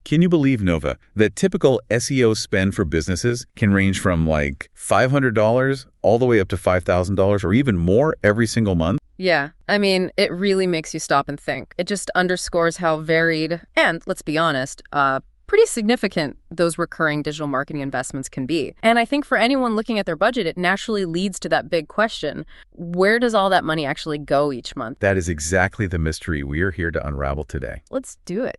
Can you believe, Nova, that typical SEO spend for businesses can range from like $500 all the way up to $5,000 or even more every single month? Yeah, I mean, it really makes you stop and think. It just underscores how varied and, let's be honest, pretty significant those recurring digital marketing investments can be. And I think for anyone looking at their budget, it naturally leads to that big question. Where does all that money actually go each month? That is exactly the mystery we are here to unravel today. Let's do it.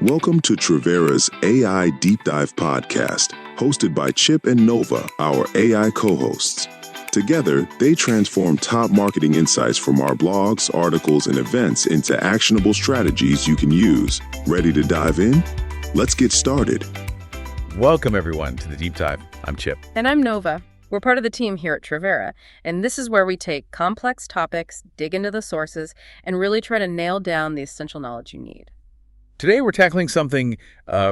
Welcome to Trivera's AI Deep Dive podcast, hosted by Chip and Nova, our AI co-hosts. Together, they transform top marketing insights from our blogs, articles, and events into actionable strategies you can use. Ready to dive in? Let's get started. Welcome, everyone, to the Deep Dive. I'm Chip. And I'm Nova. We're part of the team here at Trivera, and this is where we take complex topics, dig into the sources, and really try to nail down the essential knowledge you need. Today, we're tackling something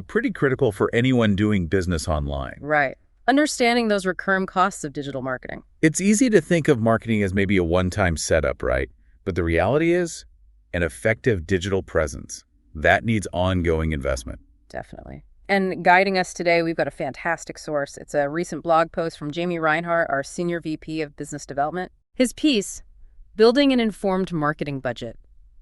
pretty critical for anyone doing business online. Right. Understanding those recurring costs of digital marketing. It's easy to think of marketing as maybe a one-time setup, right? But the reality is, an effective digital presence, that needs ongoing investment. Definitely. And guiding us today, we've got a fantastic source. It's a recent blog post from Jamie Reinhart, our Senior VP of Business Development. His piece, Building an Informed Marketing Budget.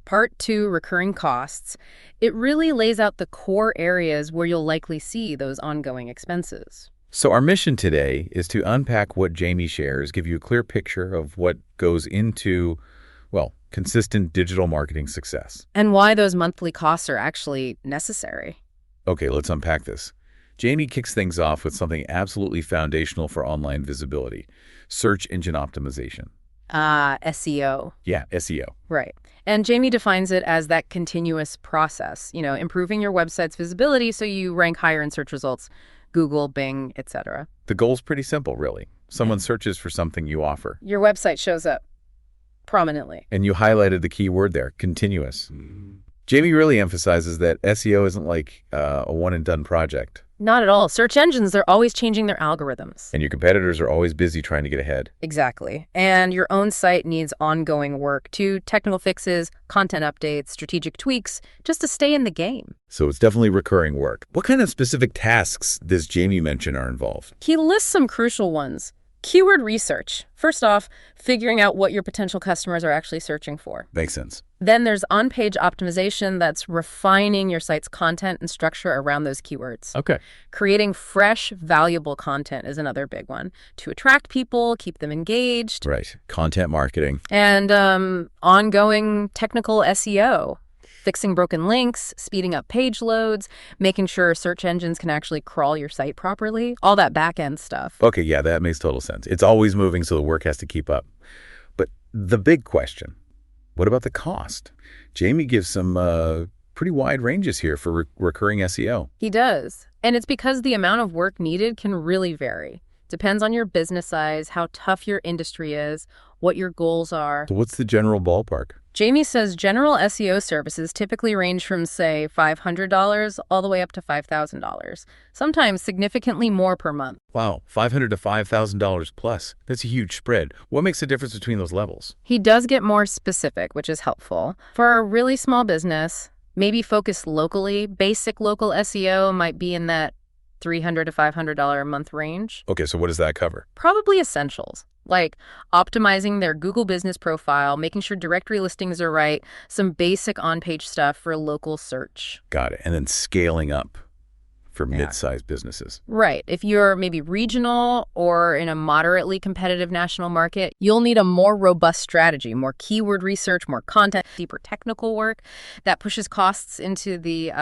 Part 2, Recurring Costs, it really lays out the core areas where you'll likely see those ongoing expenses. So our mission today is to unpack what Jamie shares, give you a clear picture of what goes into, well, consistent digital marketing success. And why those monthly costs are actually necessary. Okay, let's unpack this. Jamie kicks things off with something absolutely foundational for online visibility, search engine optimization. SEO. Yeah, SEO. Right. And Jamie defines it as that continuous process, improving your website's visibility so you rank higher in search results, Google, Bing, etc. The goal's pretty simple, really. Someone searches for something you offer. Your website shows up prominently. And you highlighted the key word there, continuous. Jamie really emphasizes that SEO isn't like a one-and-done project. Not at all. Search engines, they're always changing their algorithms. And your competitors are always busy trying to get ahead. Exactly. And your own site needs ongoing work too, technical fixes, content updates, strategic tweaks, just to stay in the game. So it's definitely recurring work. What kind of specific tasks does Jamie mention are involved? He lists some crucial ones. Keyword research. First off, figuring out what your potential customers are actually searching for. Makes sense. Then there's on-page optimization, that's refining your site's content and structure around those keywords. Okay. Creating fresh, valuable content is another big one to attract people, keep them engaged. Right. Content marketing. And ongoing technical SEO. Fixing broken links, speeding up page loads, making sure search engines can actually crawl your site properly, all that back-end stuff. Okay, yeah, that makes total sense. It's always moving, so the work has to keep up. But the big question, what about the cost? Jamie gives some pretty wide ranges here for recurring SEO. He does. And it's because the amount of work needed can really vary. Depends on your business size, how tough your industry is, what your goals are. So what's the general ballpark? Jamie says general SEO services typically range from, say, $500 all the way up to $5,000, sometimes significantly more per month. Wow, $500 to $5,000 plus. That's a huge spread. What makes the difference between those levels? He does get more specific, which is helpful. For a really small business, maybe focused locally, basic local SEO might be in that $300 to $500 a month range. Okay, so what does that cover? Probably essentials, like optimizing their Google business profile, making sure directory listings are right, some basic on-page stuff for local search. Got it. And then scaling up for mid-sized businesses. Right. If you're maybe regional or in a moderately competitive national market, you'll need a more robust strategy, more keyword research, more content, deeper technical work that pushes costs into the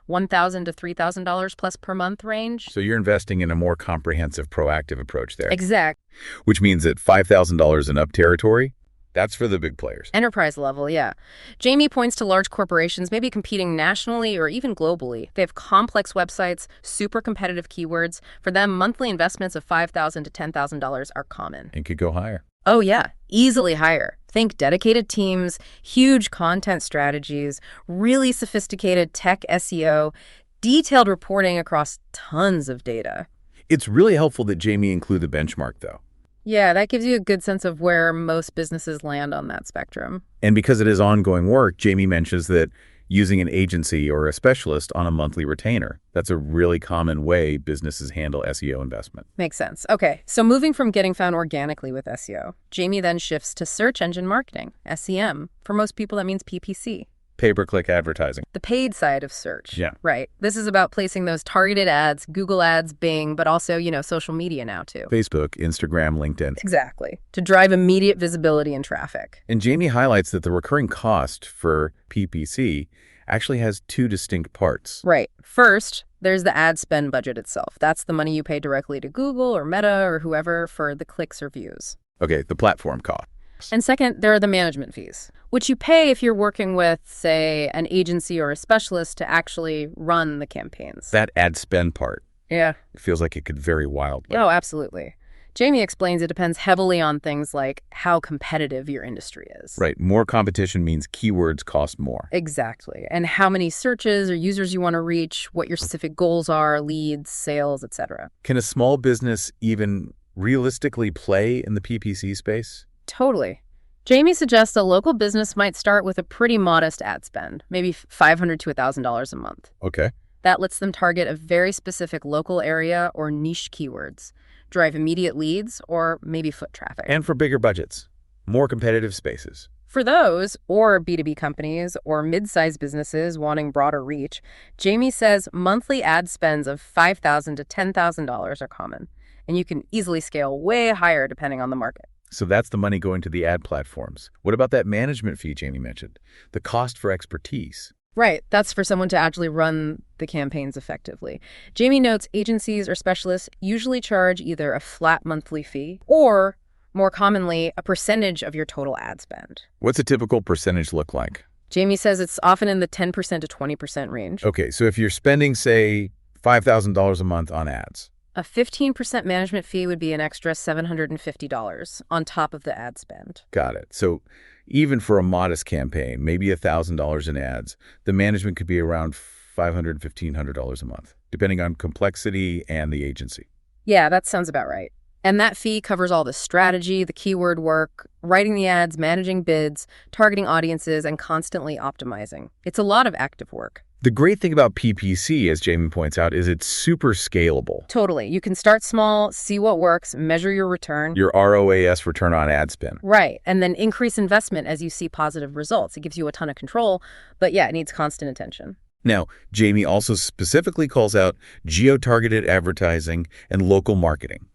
$1,000 to $3,000 plus per month range. So you're investing in a more comprehensive, proactive approach there. Exact. Which means that $5,000 and up territory, that's for the big players. Enterprise level, yeah. Jamie points to large corporations maybe competing nationally or even globally. They have complex websites, super competitive keywords. For them, monthly investments of $5,000 to $10,000 are common. And could go higher. Oh, yeah. Easily higher. Think dedicated teams, huge content strategies, really sophisticated tech SEO, detailed reporting across tons of data. It's really helpful that Jamie include the benchmark, though. Yeah, that gives you a good sense of where most businesses land on that spectrum. And because it is ongoing work, Jamie mentions that using an agency or a specialist on a monthly retainer. That's a really common way businesses handle SEO investment. Makes sense. Okay, so moving from getting found organically with SEO, Jamie then shifts to search engine marketing, SEM. For most people, that means PPC. Pay-per-click advertising. The paid side of search. Yeah. Right. This is about placing those targeted ads, Google ads, Bing, but also, social media now too. Facebook, Instagram, LinkedIn. Exactly. To drive immediate visibility and traffic. And Jamie highlights that the recurring cost for PPC actually has two distinct parts. Right. First, there's the ad spend budget itself. That's the money you pay directly to Google or Meta or whoever for the clicks or views. Okay, the platform cost. And second, there are the management fees, which you pay if you're working with, say, an agency or a specialist to actually run the campaigns. That ad spend part. Yeah. It feels like it could vary wildly. Oh, absolutely. Jamie explains it depends heavily on things like how competitive your industry is. Right. More competition means keywords cost more. Exactly. And how many searches or users you want to reach, what your specific goals are, leads, sales, etc. Can a small business even realistically play in the PPC space? Totally. Jamie suggests a local business might start with a pretty modest ad spend, maybe $500 to $1,000 a month. Okay. That lets them target a very specific local area or niche keywords, drive immediate leads, or maybe foot traffic. And for bigger budgets, more competitive spaces. For those, or B2B companies, or mid-sized businesses wanting broader reach, Jamie says monthly ad spends of $5,000 to $10,000 are common, and you can easily scale way higher depending on the market. So that's the money going to the ad platforms. What about that management fee Jamie mentioned? The cost for expertise. Right. That's for someone to actually run the campaigns effectively. Jamie notes agencies or specialists usually charge either a flat monthly fee or, more commonly, a percentage of your total ad spend. What's a typical percentage look like? Jamie says it's often in the 10% to 20% range. Okay, so if you're spending, say, $5,000 a month on ads. A 15% management fee would be an extra $750 on top of the ad spend. Got it. So even for a modest campaign, maybe $1,000 in ads, the management could be around $500, $1,500 a month, depending on complexity and the agency. Yeah, that sounds about right. And that fee covers all the strategy, the keyword work, writing the ads, managing bids, targeting audiences, and constantly optimizing. It's a lot of active work. The great thing about PPC, as Jamie points out, is it's super scalable. Totally. You can start small, see what works, measure your return. Your ROAS, return on ad spend. Right. And then increase investment as you see positive results. It gives you a ton of control, but yeah, it needs constant attention. Now, Jamie also specifically calls out geo-targeted advertising and local marketing.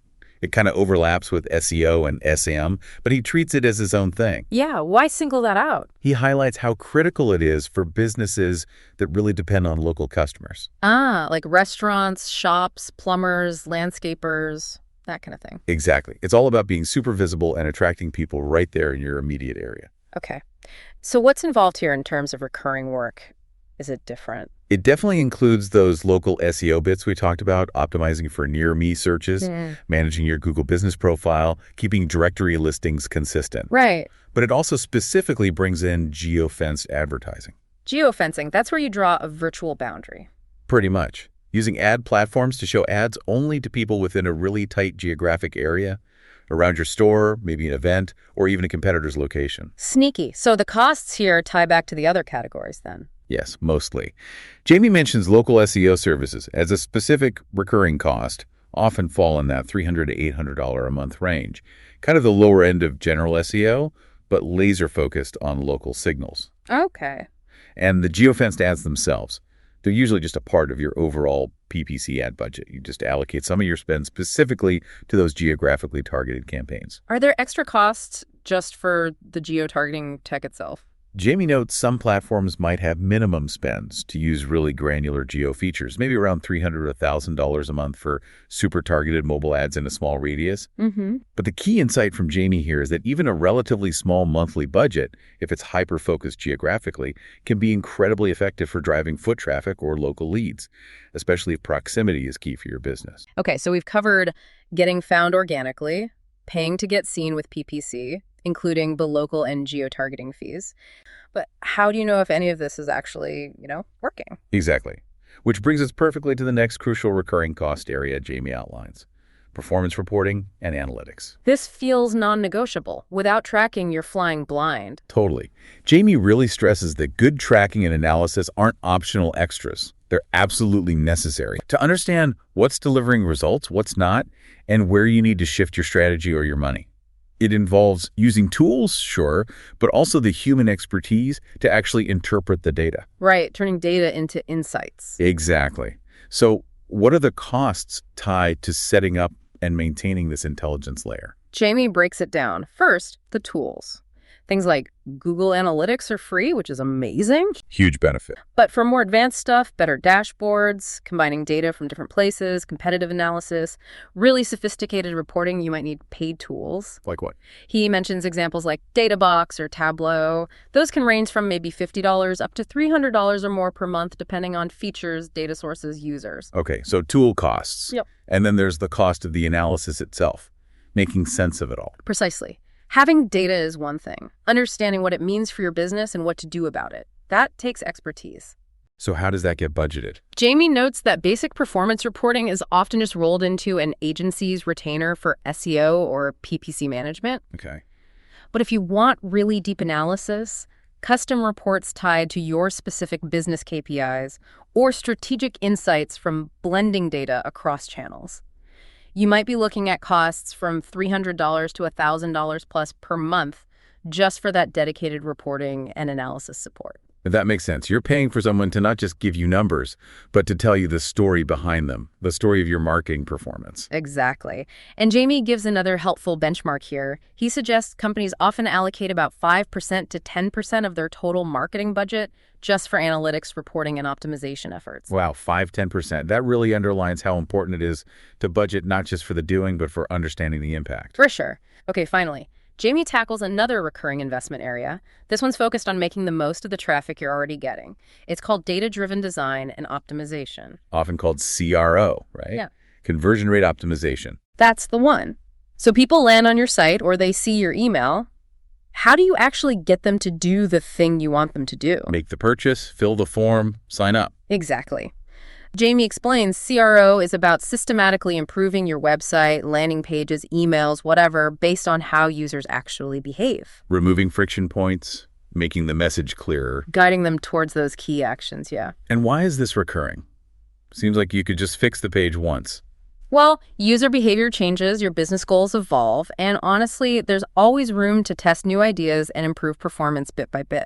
It kind of overlaps with SEO and SEM, but he treats it as his own thing. Yeah, why single that out? He highlights how critical it is for businesses that really depend on local customers. Like restaurants, shops, plumbers, landscapers, that kind of thing. Exactly. It's all about being super visible and attracting people right there in your immediate area. Okay. So what's involved here in terms of recurring work? Is it different? It definitely includes those local SEO bits we talked about, optimizing for near-me searches, managing your Google business profile, keeping directory listings consistent. Right. But it also specifically brings in geofenced advertising. Geofencing, that's where you draw a virtual boundary. Pretty much. Using ad platforms to show ads only to people within a really tight geographic area, around your store, maybe an event, or even a competitor's location. Sneaky. So the costs here tie back to the other categories then. Yes, mostly. Jamie mentions local SEO services as a specific recurring cost, often fall in that $300 to $800 a month range. Kind of the lower end of general SEO, but laser focused on local signals. Okay. And the geofenced ads themselves, they're usually just a part of your overall PPC ad budget. You just allocate some of your spend specifically to those geographically targeted campaigns. Are there extra costs just for the geo-targeting tech itself? Jamie notes some platforms might have minimum spends to use really granular geo features, maybe around $300 or $1,000 a month for super targeted mobile ads in a small radius. But the key insight from Jamie here is that even a relatively small monthly budget, if it's hyper-focused geographically, can be incredibly effective for driving foot traffic or local leads, especially if proximity is key for your business. Okay, so we've covered getting found organically, paying to get seen with PPC, including the local and geo-targeting fees. But how do you know if any of this is actually, working? Exactly. Which brings us perfectly to the next crucial recurring cost area Jamie outlines, performance reporting, and analytics. This feels non-negotiable. Without tracking, you're flying blind. Totally. Jamie really stresses that good tracking and analysis aren't optional extras. They're absolutely necessary to understand what's delivering results, what's not, and where you need to shift your strategy or your money. It involves using tools, sure, but also the human expertise to actually interpret the data. Right, turning data into insights. Exactly. So what are the costs tied to setting up and maintaining this intelligence layer? Jamie breaks it down. First, the tools. Things like Google Analytics are free, which is amazing. Huge benefit. But for more advanced stuff, better dashboards, combining data from different places, competitive analysis, really sophisticated reporting, you might need paid tools. Like what? He mentions examples like Databox or Tableau. Those can range from maybe $50 up to $300 or more per month, depending on features, data sources, users. Okay, so tool costs. Yep. And then there's the cost of the analysis itself, making sense of it all. Precisely. Having data is one thing. Understanding what it means for your business and what to do about it. That takes expertise. So how does that get budgeted? Jamie notes that basic performance reporting is often just rolled into an agency's retainer for SEO or PPC management. Okay. But if you want really deep analysis, custom reports tied to your specific business KPIs, or strategic insights from blending data across channels, you might be looking at costs from $300 to $1,000 plus per month just for that dedicated reporting and analysis support. That makes sense. You're paying for someone to not just give you numbers, but to tell you the story behind them, the story of your marketing performance. Exactly. And Jamie gives another helpful benchmark here. He suggests companies often allocate about 5% to 10% of their total marketing budget just for analytics, reporting, and optimization efforts. Wow, 5–10%. That really underlines how important it is to budget not just for the doing, but for understanding the impact. For sure. Okay, finally. Jamie tackles another recurring investment area. This one's focused on making the most of the traffic you're already getting. It's called data-driven design and optimization. Often called CRO, right? Yeah. Conversion rate optimization. That's the one. So people land on your site or they see your email. How do you actually get them to do the thing you want them to do? Make the purchase, fill the form, sign up. Exactly. Jamie explains CRO is about systematically improving your website, landing pages, emails, whatever, based on how users actually behave. Removing friction points, making the message clearer. Guiding them towards those key actions, yeah. And why is this recurring? Seems like you could just fix the page once. Well, user behavior changes, your business goals evolve, and honestly, there's always room to test new ideas and improve performance bit by bit.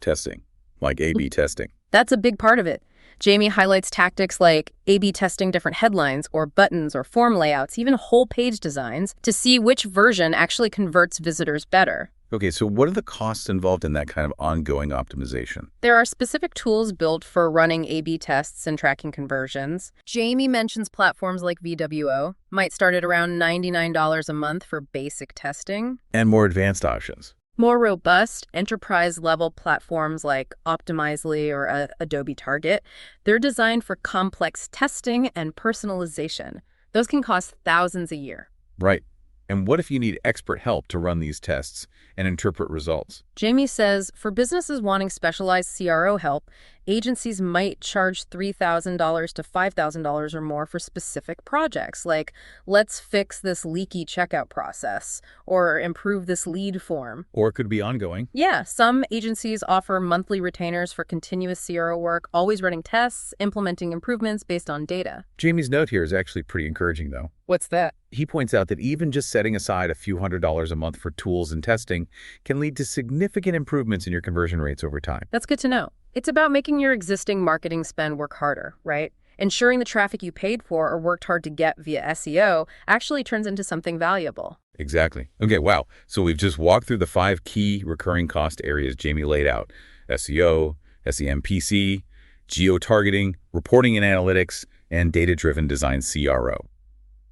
Testing, like A/B testing. That's a big part of it. Jamie highlights tactics like A/B testing different headlines or buttons or form layouts, even whole page designs, to see which version actually converts visitors better. Okay, so what are the costs involved in that kind of ongoing optimization? There are specific tools built for running A/B tests and tracking conversions. Jamie mentions platforms like VWO might start at around $99 a month for basic testing. And more advanced options. More robust, enterprise-level platforms like Optimizely or Adobe Target, they're designed for complex testing and personalization. Those can cost thousands a year. Right. And what if you need expert help to run these tests and interpret results? Jamie says for businesses wanting specialized CRO help, agencies might charge $3,000 to $5,000 or more for specific projects, like let's fix this leaky checkout process or improve this lead form. Or it could be ongoing. Yeah, some agencies offer monthly retainers for continuous CRO work, always running tests, implementing improvements based on data. Jamie's note here is actually pretty encouraging, though. What's that? He points out that even just setting aside a few $100s a month for tools and testing can lead to significant improvements in your conversion rates over time. That's good to know. It's about making your existing marketing spend work harder, right? Ensuring the traffic you paid for or worked hard to get via SEO actually turns into something valuable. Exactly. Okay, wow. So we've just walked through the 5 key recurring cost areas Jamie laid out: SEO, SEMPC, geo-targeting, reporting and analytics, and data-driven design CRO.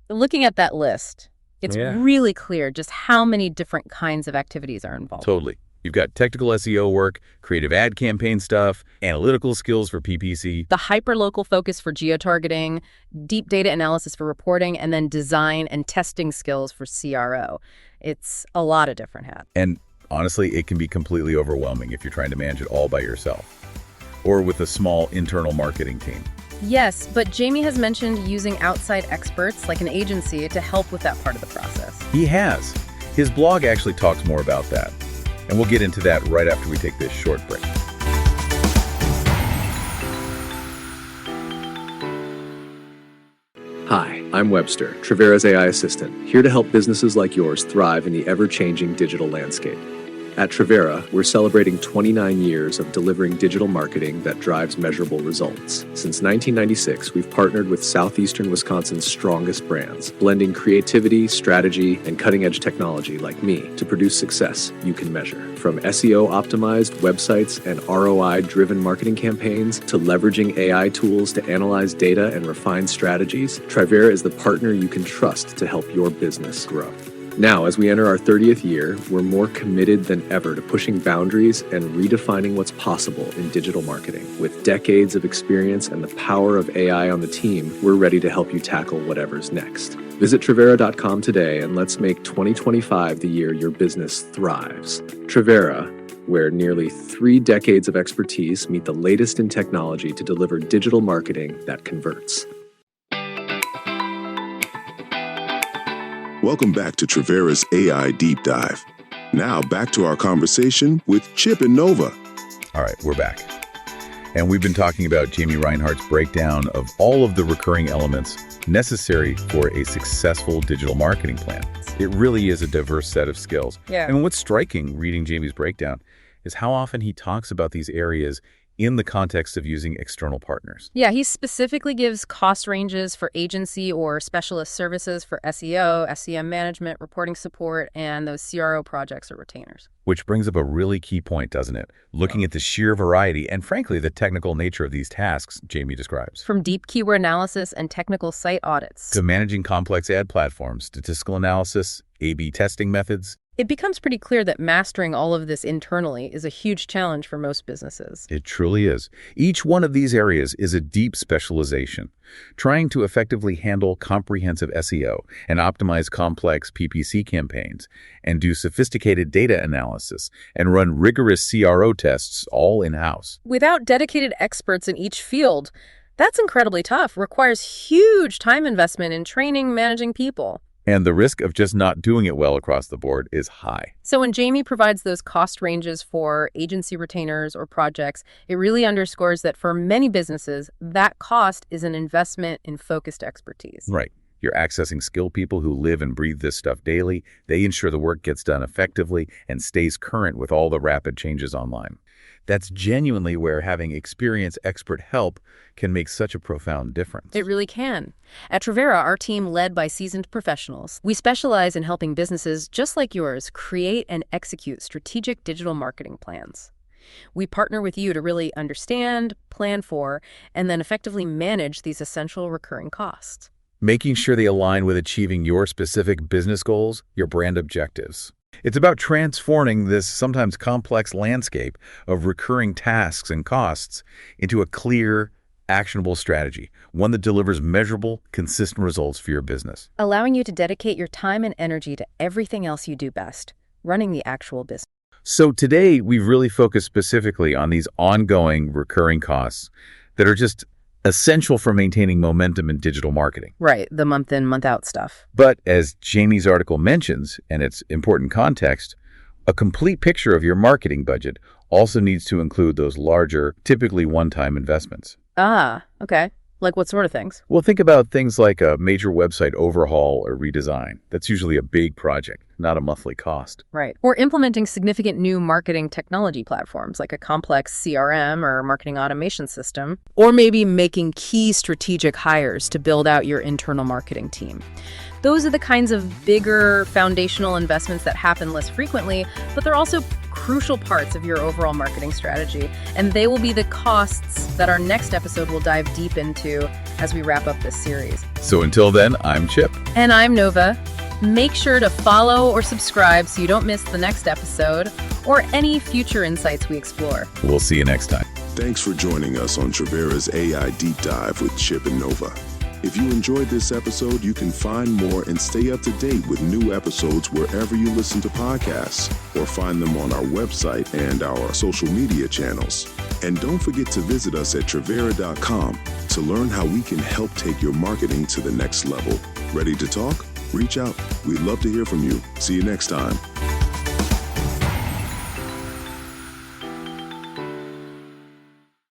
Looking at that list, it's Yeah. really clear just how many different kinds of activities are involved. Totally. You've got technical SEO work, creative ad campaign stuff, analytical skills for PPC. The hyperlocal focus for geo-targeting, deep data analysis for reporting, and then design and testing skills for CRO. It's a lot of different hats. And honestly, it can be completely overwhelming if you're trying to manage it all by yourself or with a small internal marketing team. Yes, but Jamie has mentioned using outside experts like an agency to help with that part of the process. He has. His blog actually talks more about that. And we'll get into that right after we take this short break. Hi, I'm Webster, Trivera's AI assistant, here to help businesses like yours thrive in the ever-changing digital landscape. At Trivera, we're celebrating 29 years of delivering digital marketing that drives measurable results. Since 1996, we've partnered with southeastern Wisconsin's strongest brands, blending creativity, strategy, and cutting-edge technology like me to produce success you can measure. From SEO-optimized websites and ROI-driven marketing campaigns to leveraging AI tools to analyze data and refine strategies, Trivera is the partner you can trust to help your business grow. Now, as we enter our 30th year, we're more committed than ever to pushing boundaries and redefining what's possible in digital marketing. With decades of experience and the power of AI on the team, we're ready to help you tackle whatever's next. Visit Trivera.com today and let's make 2025 the year your business thrives. Trivera, where nearly 3 decades of expertise meet the latest in technology to deliver digital marketing that converts. Welcome back to Trivera's AI Deep Dive. Now back to our conversation with Chip and Nova. All right, we're back. And we've been talking about Jamie Reinhardt's breakdown of all of the recurring elements necessary for a successful digital marketing plan. It really is a diverse set of skills. Yeah. And what's striking reading Jamie's breakdown is how often he talks about these areas in the context of using external partners. Yeah, he specifically gives cost ranges for agency or specialist services for SEO, SEM management, reporting support, and those CRO projects or retainers. Which brings up a really key point, doesn't it? Looking at the sheer variety and, frankly, the technical nature of these tasks Jamie describes. From deep keyword analysis and technical site audits To managing complex ad platforms, statistical analysis, A/B testing methods. it becomes pretty clear that mastering all of this internally is a huge challenge for most businesses. It truly is. Each one of these areas is a deep specialization. Trying to effectively handle comprehensive SEO and optimize complex PPC campaigns and do sophisticated data analysis and run rigorous CRO tests all in-house. Without dedicated experts in each field, that's incredibly tough, requires huge time investment in training, managing people. And the risk of just not doing it well across the board is high. So when Jamie provides those cost ranges for agency retainers or projects, it really underscores that for many businesses, that cost is an investment in focused expertise. Right. You're accessing skilled people who live and breathe this stuff daily. They ensure the work gets done effectively and stays current with all the rapid changes online. That's genuinely where having experienced expert help can make such a profound difference. It really can. At Trivera, our team led by seasoned professionals, we specialize in helping businesses just like yours create and execute strategic digital marketing plans. We partner with you to really understand, plan for, and then effectively manage these essential recurring costs. Making sure they align with achieving your specific business goals, your brand objectives. It's about transforming this sometimes complex landscape of recurring tasks and costs into a clear, actionable strategy, one that delivers measurable, consistent results for your business. Allowing you to dedicate your time and energy to everything else you do best, running the actual business. So today, we've really focused specifically on these ongoing recurring costs that are just essential for maintaining momentum in digital marketing. Right, the month in, month out stuff. But as Jamie's article mentions, and its important context, a complete picture of your marketing budget also needs to include those larger, typically one-time investments. Ah, okay. Like what sort of things? Well, think about things like a major website overhaul or redesign. That's usually a big project, not a monthly cost. Right. Or implementing significant new marketing technology platforms like a complex CRM or marketing automation system. Or maybe making key strategic hires to build out your internal marketing team. Those are the kinds of bigger foundational investments that happen less frequently, but they're also crucial parts of your overall marketing strategy. And they will be the costs that our next episode will dive deep into as we wrap up this series. So until then, I'm Chip. And I'm Nova. Make sure to follow or subscribe so you don't miss the next episode or any future insights we explore. We'll see you next time. Thanks for joining us on Trivera's AI Deep Dive with Chip and Nova. If you enjoyed this episode, you can find more and stay up to date with new episodes wherever you listen to podcasts, or find them on our website and our social media channels. And don't forget to visit us at Trivera.com to learn how we can help take your marketing to the next level. Ready to talk? Reach out. We'd love to hear from you. See you next time.